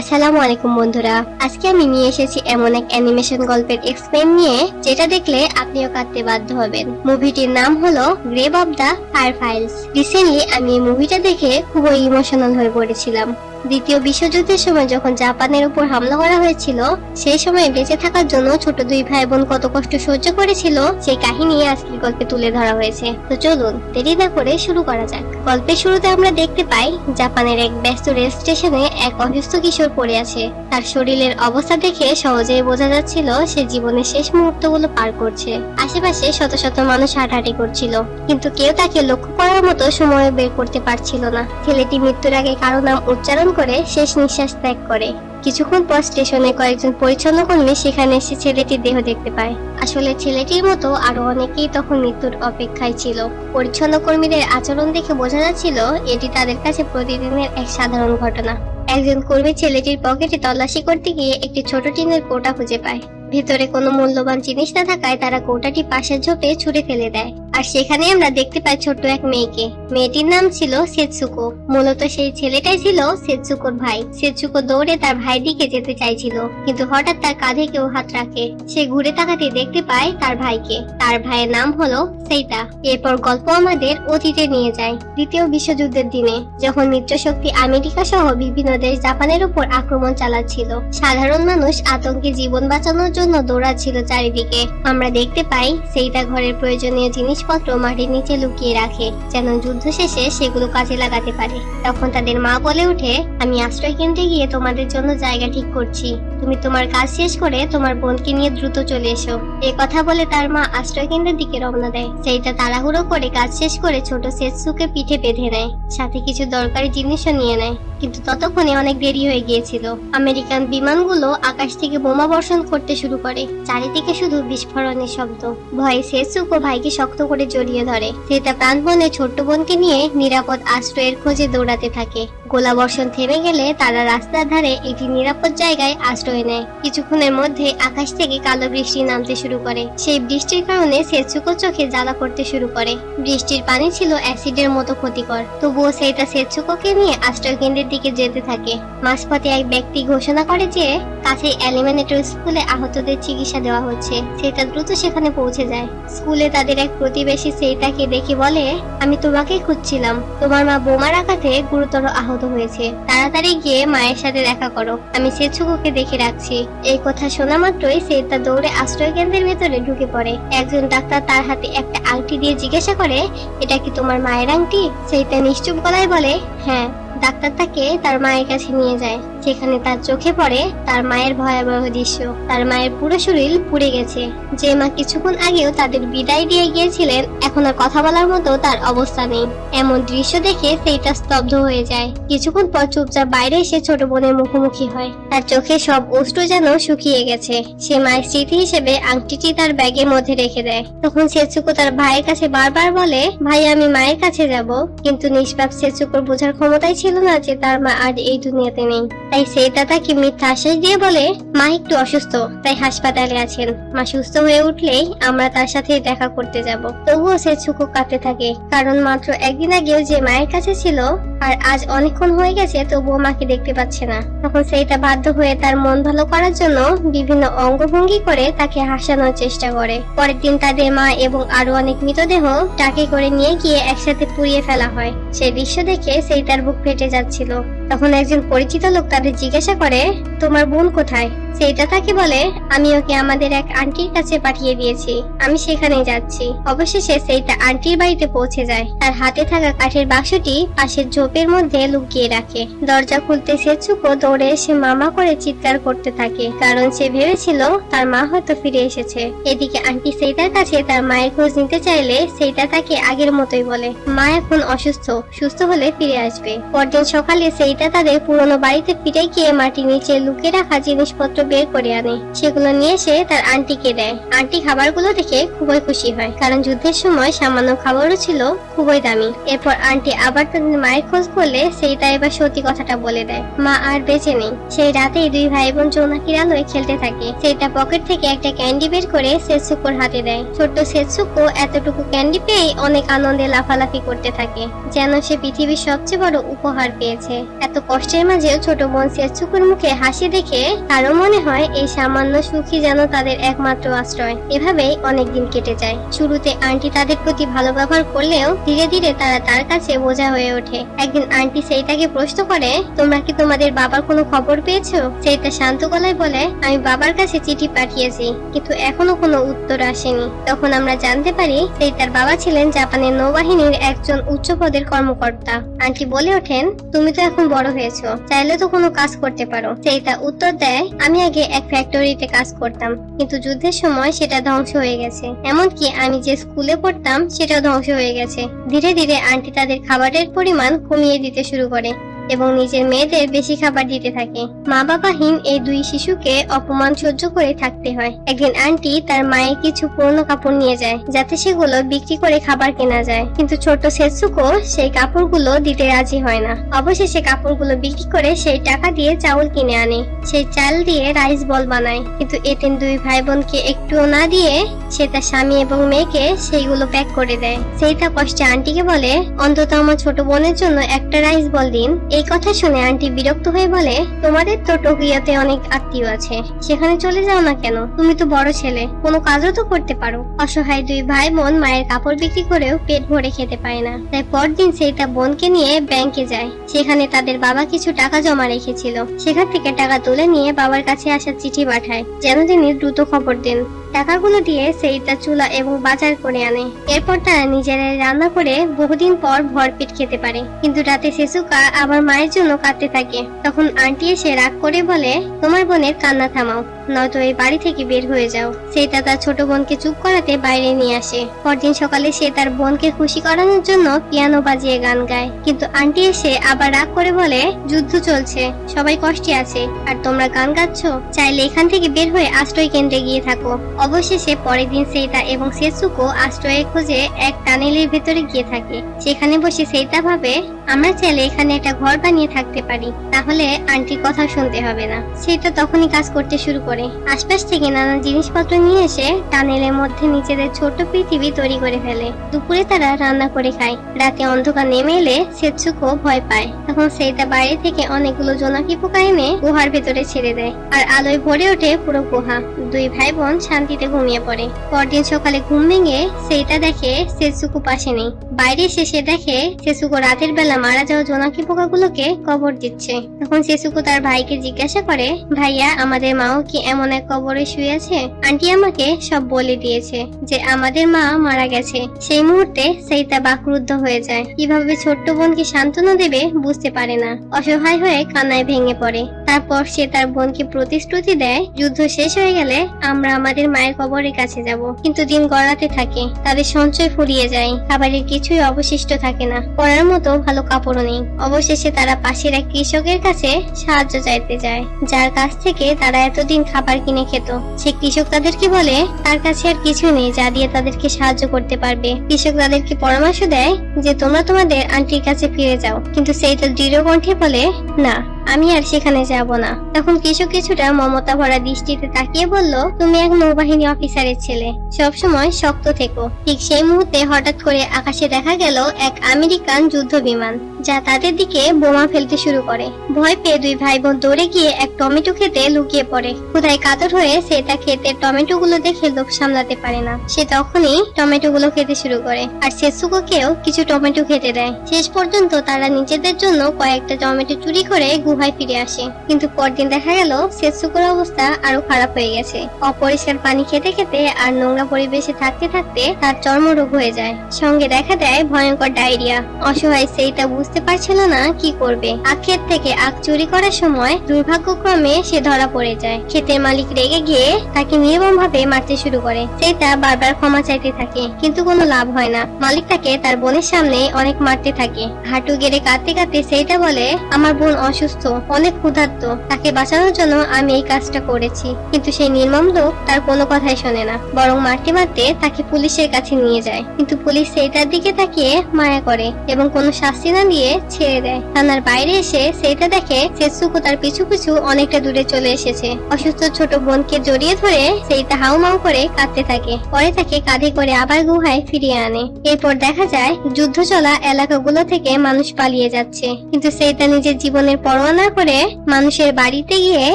আসসালামু আলাইকুম বন্ধুরা, আজকে আমি নিয়ে এসেছি এমন এক অ্যানিমেশন গল্পের এক্সপ্লেন নিয়ে যেটা দেখলে আপনিও কাঁদতে বাধ্য হবেন। মুভিটির নাম হলো গ্রেভ অফ দ্য ফায়ারফাইলস। রিসেন্টলি আমি এই মুভিটা দেখে খুবই ইমোশনাল হয়ে পড়েছিলাম। দ্বিতীয় বিশ্বযুদ্ধের সময় যখন জাপানের উপর হামলা করা হয়েছিল, সেই সময় বেঁচে থাকার জন্য ছোট দুই ভাই বোন কত কষ্ট সহ্য করেছিল সেই কাহিনী আজকের গল্পে তুলে ধরা হয়েছে। তো চলুন দেরি না করে শুরু করা যাক। গল্পের শুরুতে আমরা দেখতে পাই জাপানের এক ব্যস্ত রেল স্টেশনে এক অসুস্থ কিশোর পড়ে আছে। তার শরীরের অবস্থা দেখে সহজেই বোঝা যাচ্ছিল সে জীবনের শেষ মুহূর্তগুলো পার করছে। আশেপাশে শত শত মানুষ হাঁটাহাঁটি করছিল, কিন্তু কেউ তাকে লক্ষ্য করার মতো সময় বের করতে পারছিল না। ছেলেটি মৃত্যুর আগে কারো নাম উচ্চারণ করে শেষ নিঃশ্বাস ত্যাগ করে। কিছুক্ষণ পর স্টেশনে কয়েকজন পরিচ্ছন্ন কর্মী সেখানে এসে ছেলেটির দেহ দেখতে পায়। আসলে ছেলেটির মতো আরো অনেকেই তখন মৃত্যুর অপেক্ষায় ছিল। পরিচ্ছন্ন কর্মীদের আচরণ দেখে বোঝা যাচ্ছিল এটি তাদের কাছে প্রতিদিনের এক সাধারণ ঘটনা। একজন কর্মী ছেলেটির পকেটে তল্লাশি করতে গিয়ে একটি ছোট টিনের কৌটা খুঁজে পায়। ভেতরে কোনো মূল্যবান জিনিস না থাকায় তারা কৌটাটি পাশের ঝোপে ছুঁড়ে ফেলে দেয়। আর সেখানে আমরা দেখতে পাই ছোট্ট এক মেয়েকে। মেয়েটির নাম ছিল সেতসুকো। মূলত সেই ছেলেটাই ছিল সেতসুকোর ভাই। সেতসুকো দৌড়ে তার ভাই দিকে যেতে চাইছিল, কিন্তু হঠাৎ তার কাঁধে কেউ হাত রাখে। সে ঘুরে তাকাতে দেখতে পায় তার ভাইকে। তার ভাইয়ের নাম হলো সেইতা। এরপর গল্প আমাদের অতীতে নিয়ে যায় দ্বিতীয় বিশ্বযুদ্ধের দিনে, যখন মিত্রশক্তি আমেরিকা সহ বিভিন্ন দেশ জাপানের উপর আক্রমণ চালাচ্ছিল। সাধারণ মানুষ আতঙ্কে জীবন বাঁচানোর জন্য দৌড়াচ্ছিল চারিদিকে। আমরা দেখতে পাই সেইটা ঘরের প্রয়োজনীয় জিনিসপত্র মাটির নিচে লুকিয়ে রাখে, যেন যুদ্ধ শেষে সেগুলো কাজে লাগাতে পারে। তখন তাদের মা বলে ওঠে, আমি আশ্রয় কেন্দ্রে গিয়ে তোমাদের জন্য জায়গা ঠিক করছি, তুমি তোমার কাজ শেষ করে তোমার বোনকে নিয়ে দ্রুত চলে এসো। এই কথা বলে তার মা আশ্রয় কেন্দ্রের দিকে রওনা দেয়। সেইটা তাড়াহুড়ো করে কাজ শেষ করে ছোট সেতসুকে পিঠে বেঁধে নেয়, সাথে কিছু দরকারি জিনিসও নিয়ে নেয়। কিন্তু ততক্ষণে অনেক দেরি হয়ে গিয়েছিল। আমেরিকান বিমানগুলো আকাশ থেকে বোমা বর্ষণ করতে শুরু করে। চারিদিকে শুধু বিস্ফোরণের শব্দ। ভয়ে সেতসুকো ভাইকে শক্ত করে জড়িয়ে ধরে। সেটা প্রাণপণে ছোট্ট বোনকে নিয়ে নিরাপদ আশ্রয়ের খোঁজে দৌড়াতে থাকে। গোলা বর্ষণ থেমে গেলে তারা রাস্তার ধারে একটি নিরাপদ জায়গায় আশ্রয় নেয়। কিছুক্ষণের মধ্যে আকাশ থেকে কালো বৃষ্টি নামতে শুরু করে। সেই বৃষ্টির কারণে সেতসুকো চোখে জ্বালা করতে শুরু করে। বৃষ্টির পানি ছিল অ্যাসিডের মতো ক্ষতিকর, তবুও সেটা সেতসুকোকে নিয়ে আশ্রয় কেন্দ্রের দিকে যেতে থাকে। মাঝপথে এক ব্যক্তি ঘোষণা করে যে কাছে এলিমিনেটর স্কুলে আহতদের চিকিৎসা দেওয়া হচ্ছে। সেটা দ্রুত সেখানে পৌঁছে যায়। স্কুলে তাদের এক প্রতিবেশী সেইটাকে দেখে বলে, আমি তোমাকে খুঁজছিলাম, তোমার মা বোমার আঘাতে গুরুতর আহত হয়েছে, তাড়াতাড়ি গিয়ে মায়ের সাথে দেখা করো, আমি সেতসুকোকে দেখে রাখছি। এই কথা শোনা মাত্রই সেইটা দৌড়ে আশ্রয় কেন্দ্রের ভেতরে ঢুকে পড়ে। একজন ডাক্তার তার হাতে একটা আংটি দিয়ে জিজ্ঞাসা করে, এটা কি তোমার মায়ের আংটি? সেইটা নিশ্চুপ গলায় বলে, হ্যাঁ। ডাক্তার তাকে তার মায়ের কাছে নিয়ে যায়। সেখানে তার চোখে পড়ে তার মায়ের ভয়াবহ দৃশ্য। তার মায়ের পুরো শরীর পুড়ে গেছে। যে মা কিছুক্ষণ আগেও তাদের বিদায় দিয়ে গিয়েছিলেন, এখন আর কথা বলার মতো তার অবস্থা নেই। এমন দৃশ্য দেখে সেইটা স্তব্ধ হয়ে যায়। কিছুক্ষণ পর চুপচাপ বাইরে এসে ছোট বোনের মুখোমুখি হয়। তার চোখে সব অশ্রু যেন শুকিয়ে গেছে। সে মায়ের স্মৃতি হিসেবে আংটিটি তার ব্যাগের মধ্যে রেখে দেয়। তখন সেতসুকো তার ভাইয়ের কাছে বারবার বলে, ভাই আমি মায়ের কাছে যাব। কিন্তু নিষ্পাপ সেতসুকোর বোঝার ক্ষমতাই ছিল না যে তার মা আজ এই দুনিয়াতে নেই। তাই সেইটা তাকে মিথ্যা আশ্বাস দিয়ে বলে, মা একটু অসুস্থ, তাই হাসপাতালে আছেন। মা সুস্থ হয়ে উঠলেই আমরা তার সাথে দেখা করতে যাব। তবুও সেতসুকো কাঁদতে থাকে, কারণ মাত্র একদিন আগেও যে মায়ের কাছে ছিল আর আজ অনেকক্ষণ হয়ে গেছে তবুও মাকে দেখতে পাচ্ছে না। তখন সেইটা বাধ্য হয়ে তার মন ভালো করার জন্য বিভিন্ন অঙ্গভঙ্গি করে তাকে হাসানোর চেষ্টা করে। পরের দিন তাদের মা এবং আরো অনেক মৃতদেহ ট্রাকে করে নিয়ে গিয়ে একসাথে পুড়িয়ে ফেলা হয়। সেই দৃশ্য দেখে সেইটার বুক ফেটে যাচ্ছিল। তখন একজন পরিচিত লোক তাদের জিজ্ঞাসা করে, তোমার বোন কোথায়? সেইটা তাকে বলে, আমি ওকে আমাদের এক আন্টির কাছে পাঠিয়ে দিয়েছি, আমি সেখানেই যাচ্ছি। অবশেষে সেইটা আন্টির বাড়িতে পৌঁছে যায়। তার হাতে থাকা কাঠের বাক্সটি পাশের ঝোপের মধ্যে লুকিয়ে রাখে। দরজা খুলতে সেতসুকো দৌড়ে এসে মামা করে চিৎকার করতে থাকে, কারণ সে ভেবেছিল তার মা হয়তো ফিরে এসেছে। এদিকে আন্টি সেইটার কাছে তার মায়ের খোঁজ নিতে চাইলে সেইটা তাকে আগের মতোই বলে, মা এখন অসুস্থ, সুস্থ হলে ফিরে আসবে। পরদিন সকালে সেইটা তাদের পুরনো বাড়িতে ফিরে গিয়ে মাটির নিচে লুকিয়ে রাখা জিনিসপত্র বের করে আনে। সেগুলো নিয়ে এসে তার আন্টিকে দেয়। আন্টি খাবারগুলো দেখে খুবই খুশি হয়, কারণ যুদ্ধের সময় সামান্য খাবারও ছিল খুবই দামি। এরপর আন্টি আবার তাদের মায়ের খোঁজ করলে সেইটা এবার সত্যি কথাটা বলে দেয়, মা আর বেঁচে নেই। সেই রাতেই দুই ভাই বোন জোনাকির আলোয় খেলতে থাকে। সেইটা পকেট থেকে একটা ক্যান্ডি বের করে সেতসুকোর হাতে দেয়। ছোট্ট সেতসুকো এতটুকু ক্যান্ডি পেয়ে অনেক আনন্দে লাফালাফি করতে থাকে, যেন সে পৃথিবীর সবচেয়ে বড় উপহার পেয়েছে। এত কষ্টের মাঝেও ছোট বোন সেচুকুর মুখে হাসি দেখে তারও মনে হয় এই সামান্য সুখী যেন তাদের একমাত্র আশ্রয়। এভাবেই অনেকদিন কেটে যায়। শুরুতে আন্টি তাদের প্রতি ভালো ব্যবহার করলেও ধীরে ধীরে তারা তার কাছে বোঝা হয়ে ওঠে। একদিন আন্টি সেইটাকে প্রশ্ন করে, তোমরা কি তোমাদের বাবার কোনো খবর পেয়েছো? সেইটা শান্ত গলায় বলে, আমি বাবার কাছে চিঠি পাঠিয়েছি, কিন্তু এখনো কোনো উত্তর আসেনি। তখন আমরা জানতে পারি সেইটার বাবা ছিলেন জাপানের নৌবাহিনীর একজন উচ্চ পদের কর্মকর্তা। আন্টি বলে ওঠেন, তুমি তো এখন বড় হয়েছো, চাইলে তো কোনো কাজ করতে পারো। সেইটা উত্তর দেয়, আমি আগে এক ফ্যাক্টরিতে কাজ করতাম, কিন্তু যুদ্ধের সময় সেটা ধ্বংস হয়ে গেছে। এমনকি আমি যে স্কুলে পড়তাম সেটাও ধ্বংস হয়ে গেছে। ধীরে ধীরে আন্টি তাদের খাবারের পরিমাণ কমিয়ে দিতে শুরু করে এবং নিজের মেয়েদের বেশি খাবার দিতে থাকে। মা বাবাহীন এই দুই শিশুকে অপমান সহ্য করে থাকতে হয়। একদিন আন্টি তার মায়ের কিছু পুরনো কাপড় নিয়ে যায় যাতে সেগুলো বিক্রি করে খাবার কেনা যায়, কিন্তু ছোট সেটসুকো সেই কাপড়গুলো দিতে রাজি হয় না। অবশেষে কাপড়গুলো বিক্রি করে সেই টাকা দিয়ে চাউল কিনে আনে। সেই চাল দিয়ে রাইস বল বানায়, কিন্তু এতেন দুই ভাই বোনকে একটুও না দিয়ে সে তার স্বামী এবং মেয়েকে সেইগুলো প্যাক করে দেয়। সেইটা কষ্টে আন্টিকে বলে, অন্তত আমার ছোট বোনের জন্য একটা রাইস বল দিন। এই কথা শুনে আন্টি বিরক্ত হয়ে বলে, তোমাদের তো টোকিওতে অনেক আত্মীয় আছে, সেখানে চলে যাও না কেন? তুমি তো বড় ছেলে, কোনো কাজও তো করতে পারো। অসহায় দুই ভাই বোন মায়ের কাপড় বিক্রি করেও পেট ভরে খেতে পায় না। তাই পরদিন সেই তার বোনকে নিয়ে ব্যাংকে যায়। সেখানে তাদের বাবা কিছু টাকা জমা রেখেছিল, সেখান থেকে টাকা তুলে নিয়ে বাবার কাছে আসার চিঠি পাঠায় যেন তিনি দ্রুত খবর দেন। টাকাগুলো দিয়ে সেই তার চুলা এবং বাজার করে আনে। এরপর তারা নিজেরাই রান্না করে বহুদিন পর ভরপেট খেতে পারে। কিন্তু রাতে সেসুকা আবার মায়ের জন্য কাঁদতে থাকে। তখন আন্টি এসে রাগ করে বলে, তোমার বোনের কান্না থামাও, নয়তো এই বাড়ি থেকে বের হয়ে যাও। সেইটা তার ছোট বোনকে চুপ করাতে বাইরে নিয়ে আসে। পরদিন সকালে সে তার বোনকে খুশি করানোর জন্য পিয়ানো বাজিয়ে গান গায়, কিন্তু আন্টি এসে আবার রাগ করে বলে, যুদ্ধ চলছে, সবাই কষ্টে আছে, আর তোমরা গান গাচ্ছ? চাইলে এখান থেকে বের হয়ে আশ্রয় কেন্দ্রে গিয়ে থাকো। অবশেষে পরের দিন সেইটা এবং সেসুকো আশ্রয়ের খোঁজে এক টানেলের ভেতরে গিয়ে থাকে। সেখানে বসে সেইটা ভাবে, আমরা চাইলে এখানে একটা ঘর বানিয়ে থাকতে পারি, তাহলে আন্টির কথা শুনতে হবে না। সেটা তখনই কাজ করতে শুরু করে। আশপাশ থেকে নানা জিনিসপত্র নিয়ে এসে টানেলের মধ্যে নিজেদের ছোট পৃথিবী তৈরি করে ফেলে। দুপুরে তারা রান্না করে খায়। রাতে অন্ধকার নেমে এলে সেতসুকো ভয় পায়। তখন সেইটা বাইরে থেকে অনেকগুলো জোনাকি পোকা এনে গুহার ভেতরে ছেড়ে দেয়, আর আলোয় ভরে ওঠে পুরো গুহা। দুই ভাই বোন শান্তিতে ঘুমিয়ে পড়ে। পরদিন সকালে ঘুম ভেঙে সেইটা দেখে সেতসুকো পাশে নেই। বাইরে এসে সে দেখে সেসুকো রাতের বেলা মারা যাওয়া জোনাকি পোকাগুলোকে কবর দিচ্ছে। তখন সেসুকো তার ভাইকে জিজ্ঞাসা করে, ভাইয়া, আমাদের মাও কি এমন এক কবরে শুয়ে আছে? আন্টি আমাকে সব বলে দিয়েছে যে আমাদের মা মারা গেছে। সেই মুহূর্তে সেইটা বাকরুদ্ধ হয়ে যায়। কিভাবে ছোট্ট বোনকে সান্ত্বনা দেবে বুঝতে পারে না। অসহায় হয়ে কান্নায় ভেঙে পড়ে। তারপর সে তার বোনকে প্রতিশ্রুতি দেয়, যুদ্ধ শেষ হয়ে গেলে আমরা আমাদের মায়ের কবরের কাছে যাব। কিন্তু দিন গড়াতে থাকে, তাদের সঞ্চয় ফুরিয়ে যায়, খাবারের কিছুই অবশিষ্ট থাকে না, পরার মতো ভালো কাপড়ও নেই। অবশেষে তারা পাশের এক কৃষকের কাছে সাহায্য চাইতে যায়, যার কাছ থেকে তারা এতদিন খাবার কিনে খেত। সে কৃষক তাদেরকে বলে তার কাছে আর কিছু নেই যা দিয়ে তাদেরকে সাহায্য করতে পারবে। কৃষক তাদেরকে পরামর্শ দেয় যে তোমরা তোমাদের আন্টির কাছে ফিরে যাও, কিন্তু সেই তো দৃঢ় কণ্ঠে বলে, না, আমি আর সেখানে যাব না। তখন কৃষক কিছুটা মমতা ভরা দৃষ্টিতে তাকিয়ে বলল, তুমি এক নৌবাহিনী অফিসারের ছেলে, সবসময় শক্ত থেকো। ঠিক সেই মুহূর্তে হঠাৎ করে আকাশে দেখা গেল এক আমেরিকান যুদ্ধ বিমান, যা তাদের দিকে বোমা ফেলতে শুরু করে। ভয় পেয়ে দুই ভাই বোন দৌড়ে গিয়ে এক টমেটো খেতে লুকিয়ে পড়ে। ক্ষুধায় কাতর হয়ে সে তা খেতে টমেটো গুলো দেখে লোভ সামলাতে পারে না। সে তখনই টমেটো গুলো খেতে শুরু করে, আর সেসুকোকেও কিছু টমেটো খেতে দেয়। শেষ পর্যন্ত তারা নিজেদের জন্য কয়েকটা টমেটো চুরি করে গুহায় ফিরে আসে। কিন্তু পরদিন দেখা গেল সেসুকোর অবস্থা আরো খারাপ হয়ে গেছে। অপরিষ্কার পানি খেতে খেতে আর নোংরা পরিবেশে থাকতে থাকতে তার চর্মরোগ হয়ে যায়। সঙ্গে দেখা দেয় ভয়ঙ্কর ডায়রিয়া। অসহায় সেইটা বুঝতে পারছিল না কি করবে। আখ ক্ষেত থেকে আখ চুরি করার সময় দুর্ভাগ্যক্রমে সে ধরা পড়ে যায়। ক্ষেতের মালিক রেগে গিয়ে তাকে নির্মম ভাবে মারতে শুরু করে। সেইটা বারবার ক্ষমা চাইতে থাকে, কিন্তু কোনো লাভ হয় না। মালিক তাকে তার বোনের সামনে অনেক মারতে থাকে। হাঁটু গেড়ে কাঁদতে কাঁদতে সেইটা বলে, আমার বোন অসুস্থ, অনেক ক্ষুধার্ত, তাকে বাঁচানোর জন্য আমি এই কাজটা করেছি। কিন্তু সেই নির্মম লোক তার কোনো কথাই শোনে না, বরং মারতে মারতে তাকে পুলিশের কাছে নিয়ে যায়। কিন্তু পুলিশ সেইটার দিকে তাকিয়ে মায়া করে এবং কোনো শাস্তি না দিয়ে ছেড়ে দেয়। থানার বাইরে এসে সেইটা দেখে সেতসুকো তার পিছু পিছু অনেকটা দূরে চলে এসেছে। অসুস্থ ছোট বোনকে জড়িয়ে ধরে সেইটা হাউমাউ করে কাঁদতে থাকে। পরে তাকে কাঁধে করে আবার গুহায় ফিরিয়ে আনে। এরপর দেখা যায় যুদ্ধ চলা এলাকাগুলো থেকে মানুষ পালিয়ে যাচ্ছে, কিন্তু সেইটা নিজের জীবনের পরোয়া না করে মানুষের বাড়িতে গিয়ে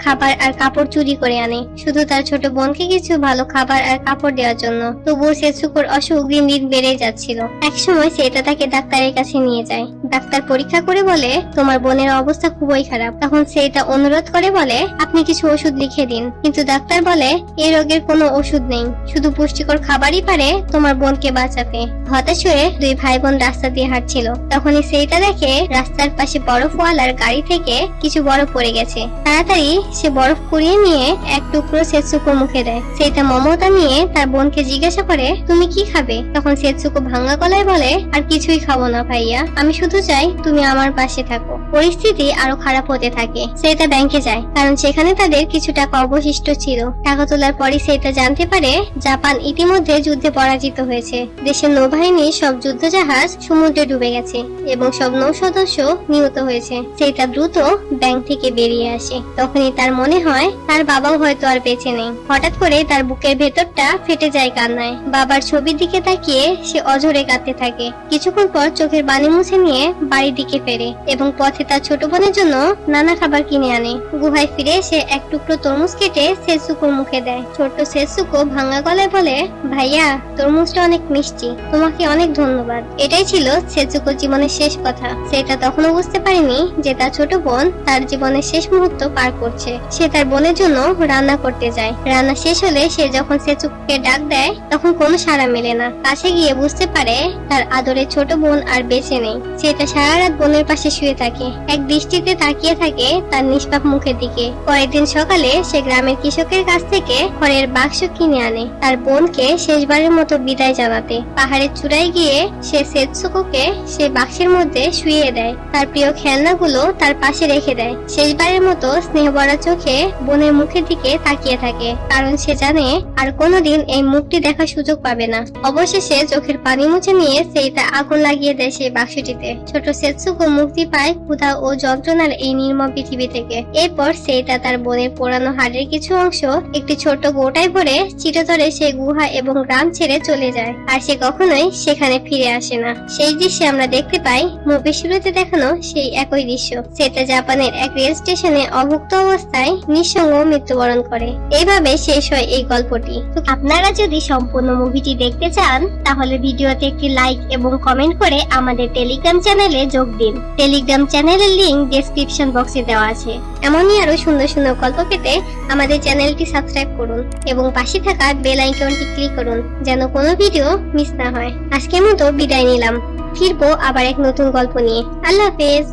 খাবার আর কাপড় চুরি করে আনে, শুধু তার ছোট বোনকে কিছু ভালো খাবার আর কাপড় দেওয়ার জন্য। তবুও সেতসুকোর অসুখ দিন দিন বেড়ে যাচ্ছিল। একসময় সেটা তাকে ডাক্তারের কাছে নিয়ে যায়। ডাক্তার পরীক্ষা করে বলে, তোমার বোনের অবস্থা খুবই খারাপ। তখন সেটা অনুরোধ করে বলে, আপনি কিছু ওষুধ লিখে দিন। কিন্তু ডাক্তার বলে, এই রোগের কোনো ওষুধ নেই, শুধু পুষ্টিকর খাবারই পারে তোমার বোনকে বাঁচাতে। হতাশ হয়ে দুই ভাই বোন রাস্তা দিয়ে হাঁটছিল। তখনই সেইটা দেখে রাস্তার পাশে বরফওয়ালার গাড়ি থেকে কিছু বরফ পড়ে গেছে। তাড়াতাড়ি সে বরফ কুড়িয়ে নিয়ে এক টুকরো সেতসুকোর মুখে দেয়। সেইটা মমতা নিয়ে তার বোনকে জিজ্ঞাসা করে, তুমি কি খাবে? তখন সেতসুকো ভাঙা গলায় বলে, আর কিছুই খাবো না ভাইয়া, আমি শুধু চাই তুমি আমার পাশে থাকো। পরিস্থিতি আরো খারাপ হতে থাকে। সেইটা ব্যাংকে যায়, কারণ সেখানে তাদের কিছু টাকা অবশিষ্ট ছিল। টাকা তোলার পরই সেইটা জানতে পারে জাপান ইতিমধ্যে যুদ্ধে পরাজিত হয়েছে। দেশের নৌবাহিনীর সব যুদ্ধজাহাজ সমুদ্রে ডুবে গেছে এবং সব নৌ সদস্য নিহত হয়েছে। সেইটা দ্রুত ব্যাংক থেকে বেরিয়ে আসে। তখনই তার মনে হয় তার বাবাও হয়তো আর বেঁচে নেই। হঠাৎ করে তার বুকের ভেতরটা ফেটে যায় কান্নায়। বাবার ছবির দিকে তাকিয়ে সে অঝরে কাঁদতে থাকে। কিছুক্ষণ পর চোখের পানি মুছে নিয়ে বাড়ির দিকে ফেরে এবং পথে তার ছোট বোনের জন্য নানা খাবার কিনে আনে। গুহায় ফিরে এসে এক টুকরো তরমুজ কেটে সেতসুকোর মুখে দেয়। ছোট্ট সেতসুকো ভাঙা গলায় বলে, ভাইয়া তরমুজটা অনেক মিষ্টি, তোমাকে অনেক ধন্যবাদ। এটাই ছিল সেতসুকোর জীবনের শেষ কথা। সেটা তখনও বুঝতে পারেনি যে তার ছোট বোন তার জীবনের শেষ মুহূর্ত পার করছে। সে তার বোনের জন্য রান্না করতে যায়। রান্না শেষ হলে সে যখন সেতসুকোকে ডাক দেয় তখন কোনো সাড়া মেলে না। কাছে গিয়ে বুঝতে পারে তার আদরের ছোট বোন আর বেঁচে নেই। সেটা সারা রাত বোনের পাশে শুয়ে থাকে, এক দৃষ্টিতে তাকিয়ে থাকে তার নিষ্পাপ মুখের দিকে। পরের দিন সকালে সে গ্রামের কৃষকের কাছ থেকে খড়ের বাক্স কিনে আনে তার বোনকে শেষবারের মতো বিদায় জানাতে। পাহাড়ের চূড়ায় গিয়ে সে সেতসুকোকে সে বাক্সের মধ্যে শুইয়ে দেয়। তার প্রিয় খেলনাগুলো তার পাশে রেখে দেয়। শেষবারের মতো স্নেহ ভরা চোখে বোনের মুখের দিকে তাকিয়ে থাকে, কারণ সে জানে আর কোনোদিন এই মুখটি দেখার সুযোগ পাবে না। অবশেষে চোখের পানি মুছে নিয়ে সেইটা আগুন লাগিয়ে দেয় সেই বাক্সটিতে। ছোট সেতসুকো মুক্তি পায় ক্ষুধা ও যন্ত্রণার এই নির্মম পৃথিবী থেকে। এরপর সেইটা তার বোনের পোড়ানো হাড়ের কিছু অংশ একটি ছোট্ট গোটায় ভরে চিরতরে সেই গুহা এবং গ্রাম ছেড়ে চলে যায়। আর সে কখনোই সেখানে ফিরে আসে না। সেই দৃশ্যে আমরা দেখতে পাই মুভির শুরুতে দেখানো সেই একই দৃশ্য। সেটা জাপানের এক রেল স্টেশনে অভুক্ত অবস্থায় নিঃসঙ্গ মৃত্যুবরণ করে। এইভাবে শেষ হয় এই গল্পটি। তো আপনারা যদি সম্পূর্ণ মুভিটি দেখতে চান তাহলে ভিডিওতে একটি লাইক এবং কমেন্ট করে আমাদের টেলিগ্রাম চ্যানেলে যোগ দিন। টেলিগ্রাম চ্যানেলের লিংক ডেসক্রিপশন বক্সে দেওয়া আছে। এমনই আরো সুন্দর সুন্দর গল্প পেতে আমাদের চ্যানেলটি সাবস্ক্রাইব করুন এবং পাশে থাকা বেল আইকনটি ক্লিক করুন যেন কোনো ভিডিও মিস না হয়। আজকের মতো বিদায় নিলাম, ফিরবো আবার এক নতুন গল্প নিয়ে। আল্লাহ হাফেজ।